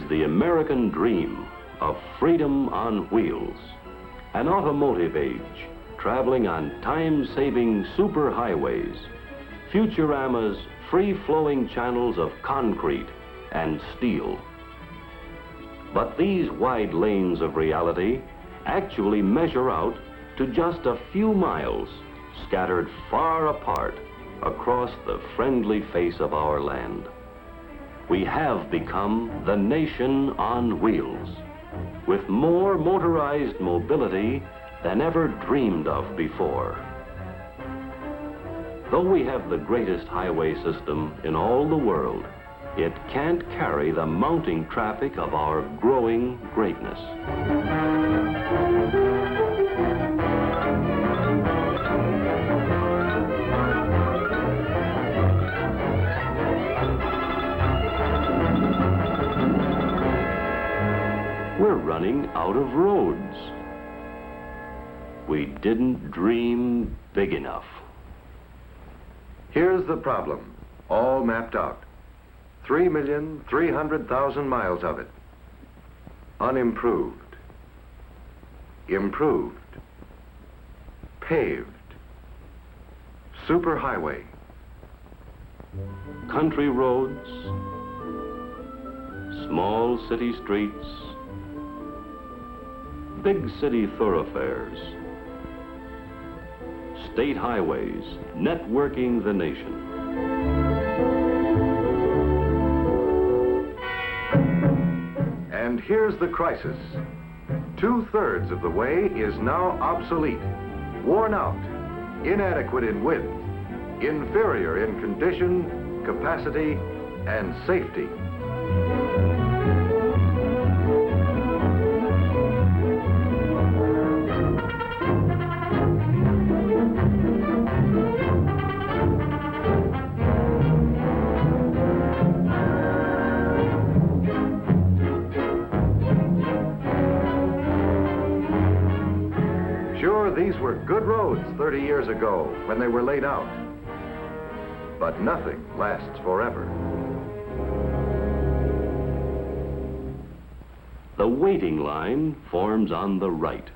the American dream of freedom on wheels, an automotive age traveling on time-saving superhighways, Futurama's free-flowing channels of concrete and steel. But these wide lanes of reality actually measure out to just a few miles scattered far apart across the friendly face of our land. We have become the nation on wheels, with more motorized mobility than ever dreamed of before. Though we have the greatest highway system in all the world, it can't carry the mounting traffic of our growing greatness. We're running out of roads. We didn't dream big enough. Here's the problem, all mapped out. 3,300,000 miles of it. Unimproved. Improved. Paved. Superhighway. Country roads, small city streets, big city thoroughfares, state highways networking the nation. And here's the crisis. 2/3 of the way is now obsolete, worn out, inadequate in width, inferior in condition, capacity, and safety. These were good roads 30 years ago when they were laid out. But nothing lasts forever. The waiting line forms on the right.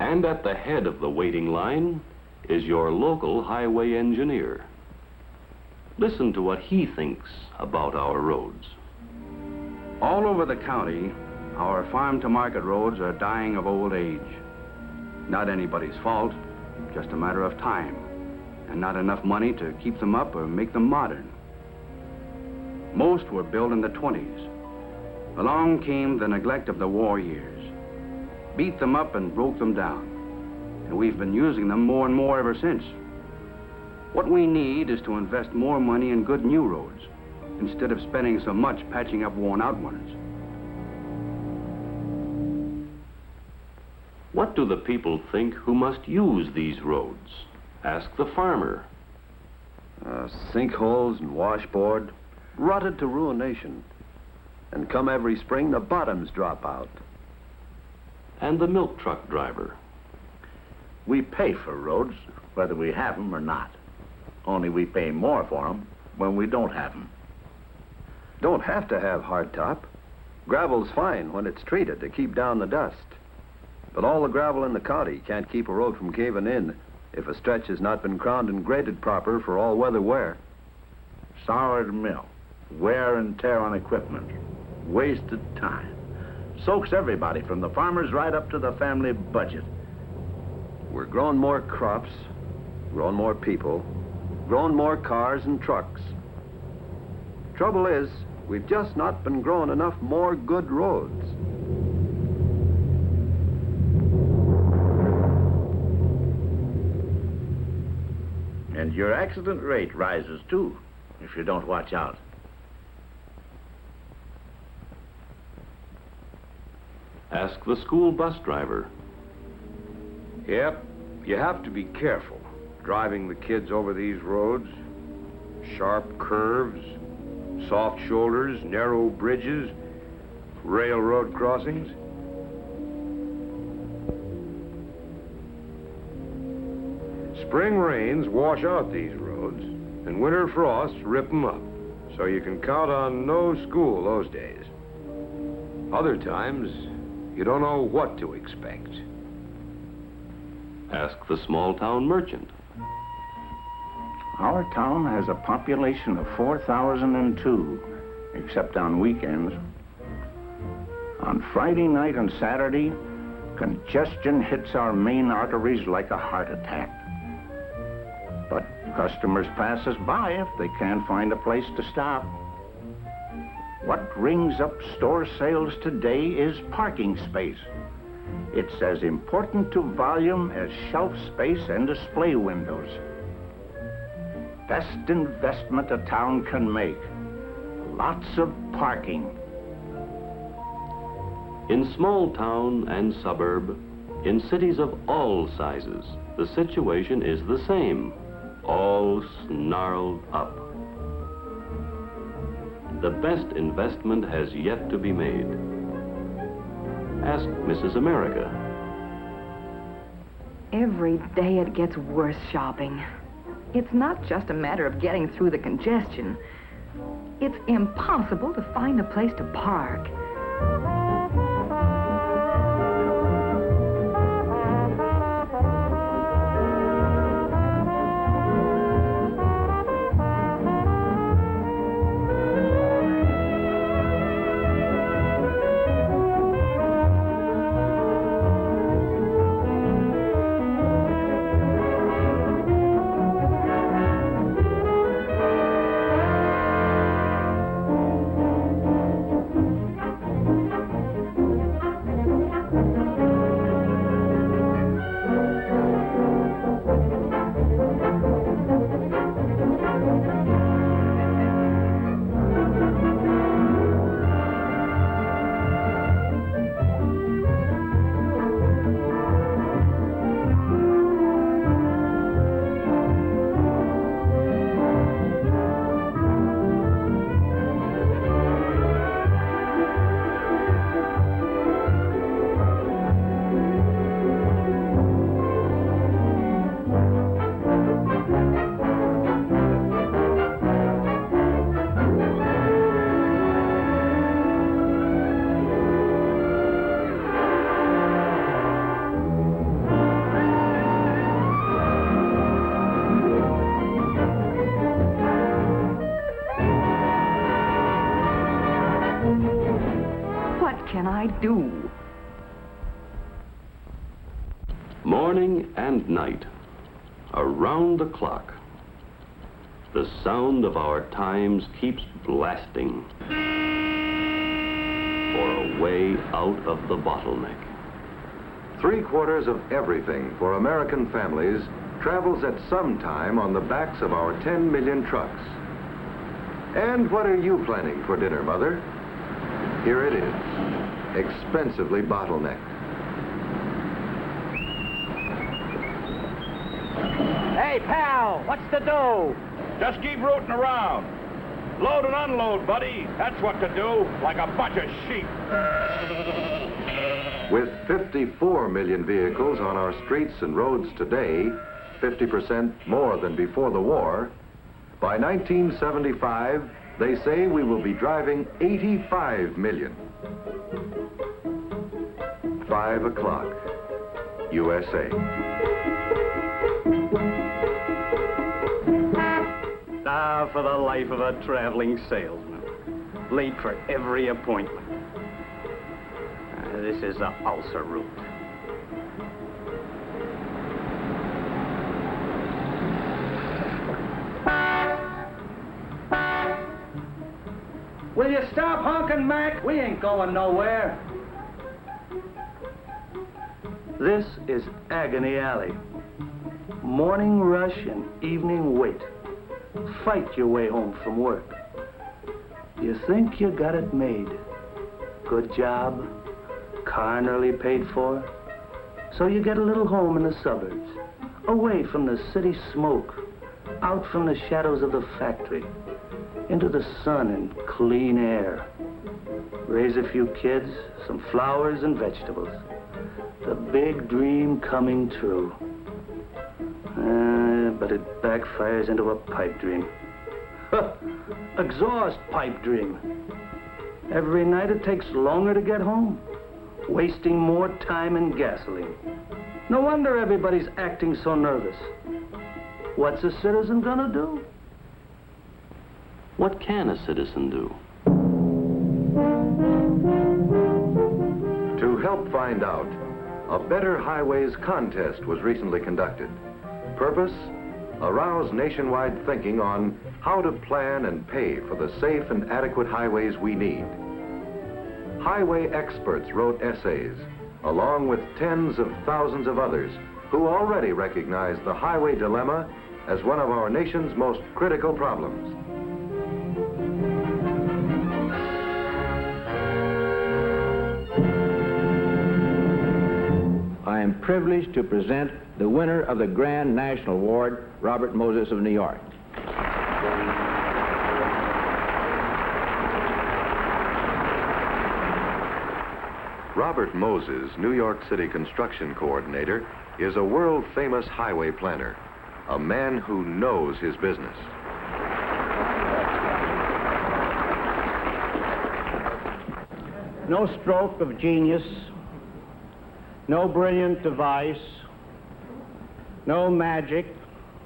And at the head of the waiting line is your local highway engineer. Listen to what he thinks about our roads. All over the county, our farm-to-market roads are dying of old age. Not anybody's fault, just a matter of time, and not enough money to keep them up or make them modern. Most were built in the 20s. Along came the neglect of the war years, beat them up and broke them down, and we've been using them more and more ever since. What we need is to invest more money in good new roads, instead of spending so much patching up worn-out ones. What do the people think who must use these roads? Ask the farmer. Sinkholes and washboard, rutted to ruination. And come every spring, the bottoms drop out. And the milk truck driver. We pay for roads, whether we have them or not. Only we pay more for them when we don't have them. Don't have to have hardtop. Gravel's fine when it's treated to keep down the dust. But all the gravel in the county can't keep a road from caving in if a stretch has not been crowned and graded proper for all weather wear. Soured milk, wear and tear on equipment, wasted time. Soaks everybody from the farmers right up to the family budget. We're growing more crops, growing more people, growing more cars and trucks. Trouble is, we've just not been growing enough more good roads. And your accident rate rises too, if you don't watch out. Ask the school bus driver. Yep, you have to be careful driving the kids over these roads. Sharp curves, soft shoulders, narrow bridges, railroad crossings. Spring rains wash out these roads, and winter frosts rip them up, so you can count on no school those days. Other times, you don't know what to expect. Ask the small-town merchant. Our town has a population of 4,002, except on weekends. On Friday night and Saturday, congestion hits our main arteries like a heart attack. But customers pass us by if they can't find a place to stop. What rings up store sales today is parking space. It's as important to volume as shelf space and display windows. Best investment a town can make. Lots of parking. In small town and suburb, in cities of all sizes, the situation is the same, all snarled up. The best investment has yet to be made. Ask Mrs. America. Every day it gets worse shopping. It's not just a matter of getting through the congestion. It's impossible to find a place to park. Can I do? Morning and night, around the clock, the sound of our times keeps blasting for a way out of the bottleneck. 3/4 of everything for American families travels at some time on the backs of our 10 million trucks. And what are you planning for dinner, Mother? Here it is, expensively bottlenecked. Hey, pal, what's the dough? Just keep rooting around. Load and unload, buddy. That's what to do, like a bunch of sheep. With 54 million vehicles on our streets and roads today, 50% more than before the war, by 1975, they say we will be driving 85 million. 5 o'clock, USA. Ah, for the life of a traveling salesman. Late for every appointment. This is the ulcer route. Will you stop honking, Mac? We ain't going nowhere. This is Agony Alley. Morning rush and evening wait. Fight your way home from work. You think you got it made. Good job, car nearly paid for. So you get a little home in the suburbs, away from the city smoke, out from the shadows of the factory, into the sun and clean air. Raise a few kids, some flowers and vegetables. The big dream coming true. But it backfires into a pipe dream. Exhaust pipe dream. Every night it takes longer to get home, wasting more time in gasoline. No wonder everybody's acting so nervous. What's a citizen gonna do? What can a citizen do? To help find out, a Better Highways contest was recently conducted. Purpose? Arouse nationwide thinking on how to plan and pay for the safe and adequate highways we need. Highway experts wrote essays, along with tens of thousands of others who already recognize the highway dilemma as one of our nation's most critical problems. I am privileged to present the winner of the Grand National Award, Robert Moses of New York. Robert Moses, New York City construction coordinator, is a world-famous highway planner, a man who knows his business. No stroke of genius, no brilliant device, no magic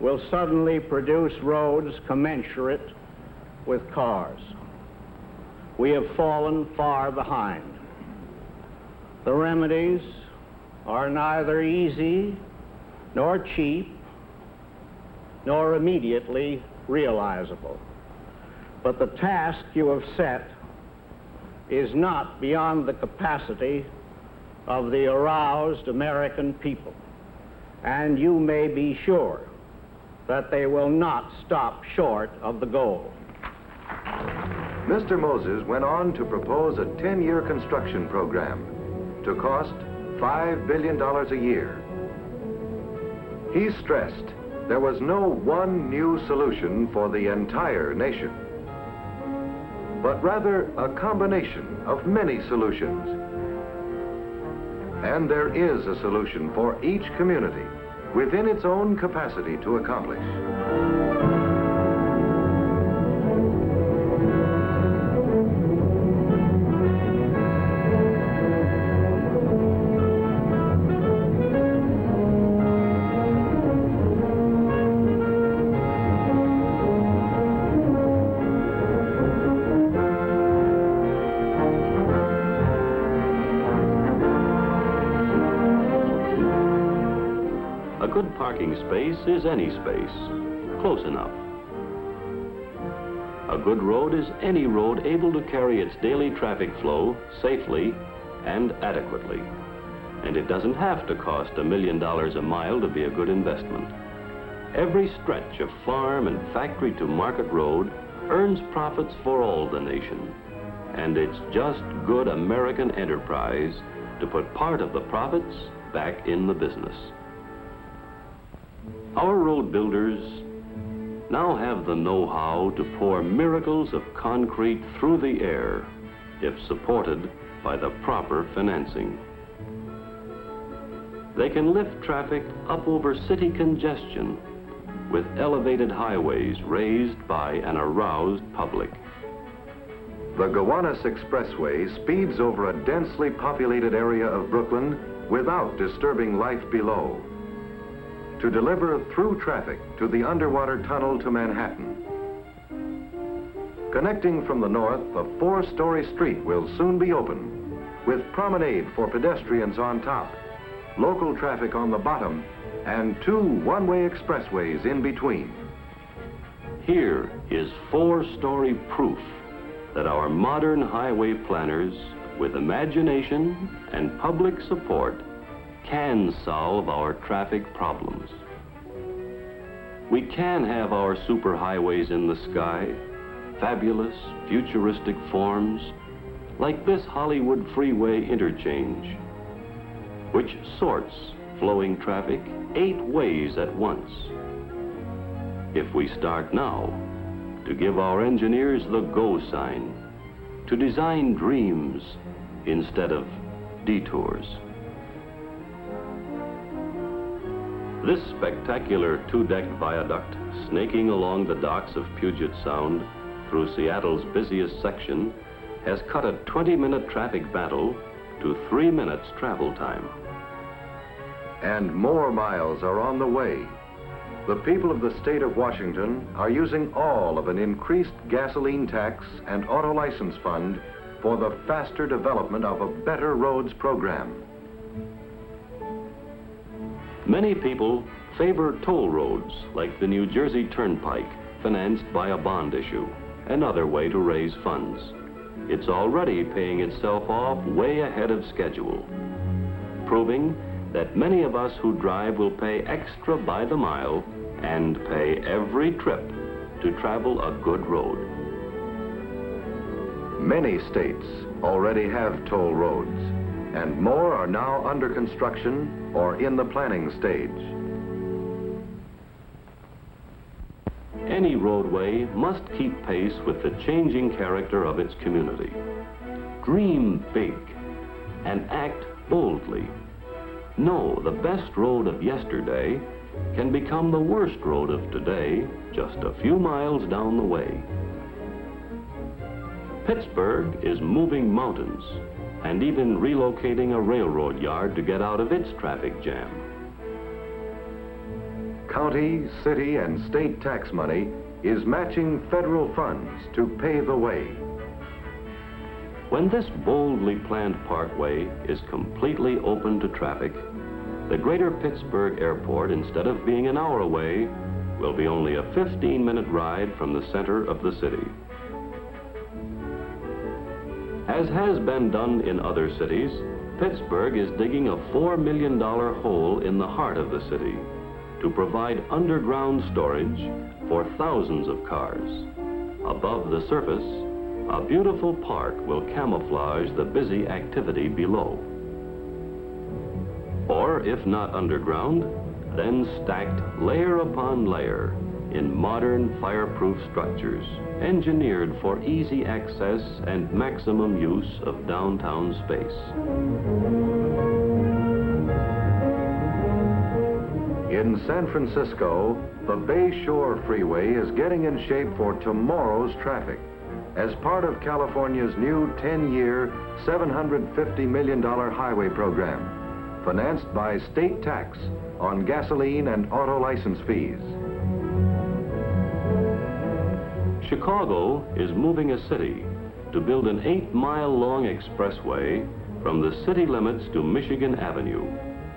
will suddenly produce roads commensurate with cars. We have fallen far behind. The remedies are neither easy, nor cheap, nor immediately realizable. But the task you have set is not beyond the capacity of the aroused American people, and you may be sure that they will not stop short of the goal. Mr. Moses went on to propose a 10-year construction program to cost $5 billion a year. He stressed there was no one new solution for the entire nation, but rather a combination of many solutions. And there is a solution for each community within its own capacity to accomplish. A good parking space is any space, close enough. A good road is any road able to carry its daily traffic flow safely and adequately. And it doesn't have to cost $1 million a mile to be a good investment. Every stretch of farm and factory to market road earns profits for all the nation. And it's just good American enterprise to put part of the profits back in the business. Our road builders now have the know-how to pour miracles of concrete through the air if supported by the proper financing. They can lift traffic up over city congestion with elevated highways raised by an aroused public. The Gowanus Expressway speeds over a densely populated area of Brooklyn without disturbing life below, to deliver through traffic to the underwater tunnel to Manhattan. Connecting from the north, a 4-story street will soon be open, with promenade for pedestrians on top, local traffic on the bottom, and 2 one-way expressways in between. Here is 4-story proof that our modern highway planners, with imagination and public support, can solve our traffic problems. We can have our superhighways in the sky, fabulous, futuristic forms, like this Hollywood freeway interchange, which sorts flowing traffic 8 ways at once. If we start now to give our engineers the go sign, to design dreams instead of detours. This spectacular 2-decked viaduct snaking along the docks of Puget Sound through Seattle's busiest section has cut a 20-minute traffic battle to 3 minutes travel time. And more miles are on the way. The people of the state of Washington are using all of an increased gasoline tax and auto license fund for the faster development of a better roads program. Many people favor toll roads like the New Jersey Turnpike, financed by a bond issue, another way to raise funds. It's already paying itself off way ahead of schedule, proving that many of us who drive will pay extra by the mile and pay every trip to travel a good road. Many states already have toll roads, and more are now under construction or in the planning stage. Any roadway must keep pace with the changing character of its community. Dream big and act boldly. Know the best road of yesterday can become the worst road of today just a few miles down the way. Pittsburgh is moving mountains and even relocating a railroad yard to get out of its traffic jam. County, city, and state tax money is matching federal funds to pave the way. When this boldly planned parkway is completely open to traffic, the greater Pittsburgh Airport, instead of being an hour away, will be only a 15-minute ride from the center of the city. As has been done in other cities, Pittsburgh is digging a $4 million hole in the heart of the city to provide underground storage for thousands of cars. Above the surface, a beautiful park will camouflage the busy activity below. Or if not underground, then stacked layer upon layer in modern fireproof structures, engineered for easy access and maximum use of downtown space. In San Francisco, the Bay Shore Freeway is getting in shape for tomorrow's traffic as part of California's new 10-year, $750 million highway program, financed by state tax on gasoline and auto license fees. Chicago is moving a city to build an 8-mile-long expressway from the city limits to Michigan Avenue,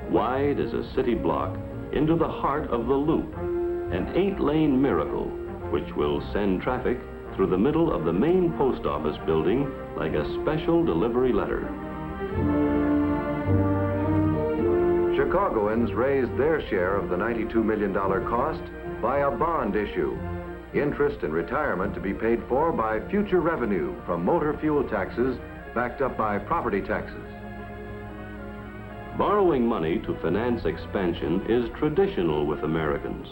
wide as a city block, into the heart of the Loop, an 8-lane miracle which will send traffic through the middle of the main post office building like a special delivery letter. Chicagoans raised their share of the $92 million cost by a bond issue, interest and retirement to be paid for by future revenue from motor fuel taxes backed up by property taxes. Borrowing money to finance expansion is traditional with Americans.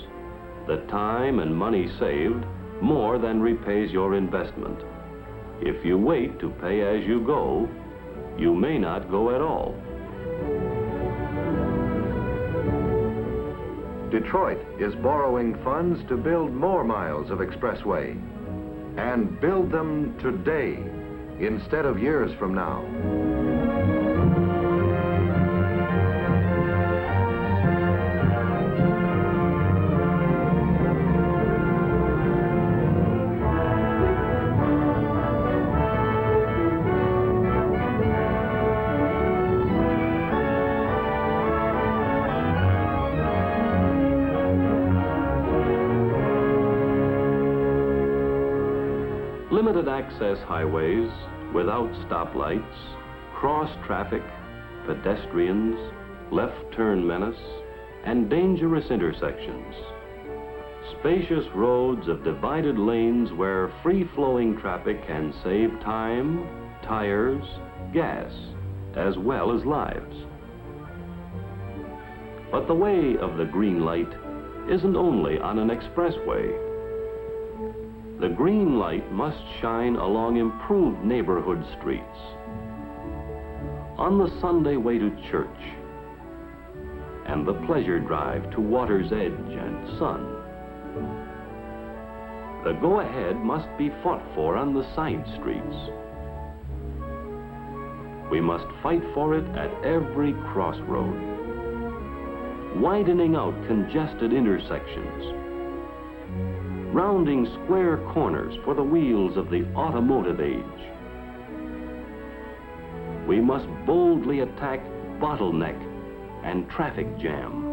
The time and money saved more than repays your investment. If you wait to pay as you go, you may not go at all. Detroit is borrowing funds to build more miles of expressway, and build them today instead of years from now. Limited access highways without stoplights, cross traffic, pedestrians, left turn menace, and dangerous intersections. Spacious roads of divided lanes where free-flowing traffic can save time, tires, gas, as well as lives. But the way of the green light isn't only on an expressway. The green light must shine along improved neighborhood streets, on the Sunday way to church, and the pleasure drive to water's edge and sun. The go-ahead must be fought for on the side streets. We must fight for it at every crossroad, widening out congested intersections, rounding square corners for the wheels of the automotive age. We must boldly attack bottleneck and traffic jam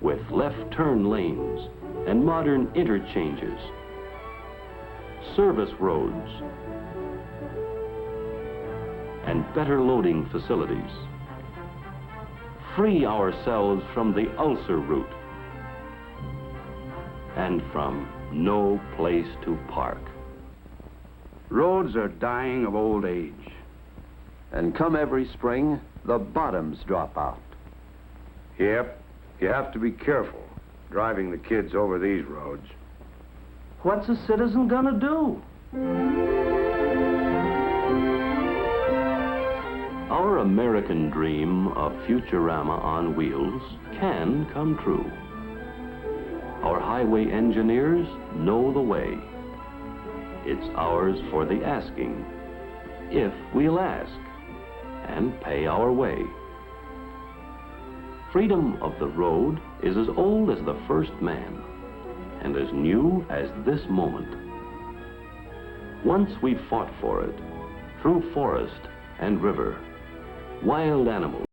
with left turn lanes and modern interchanges, service roads, and better loading facilities. Free ourselves from the ulcer route and from no place to park. Roads are dying of old age. And come every spring, the bottoms drop out. Yep, you have to be careful driving the kids over these roads. What's a citizen gonna do? Our American dream of Futurama on wheels can come true. Our highway engineers know the way. It's ours for the asking, if we'll ask and pay our way. Freedom of the road is as old as the first man and as new as this moment. Once we fought for it, through forest and river, wild animals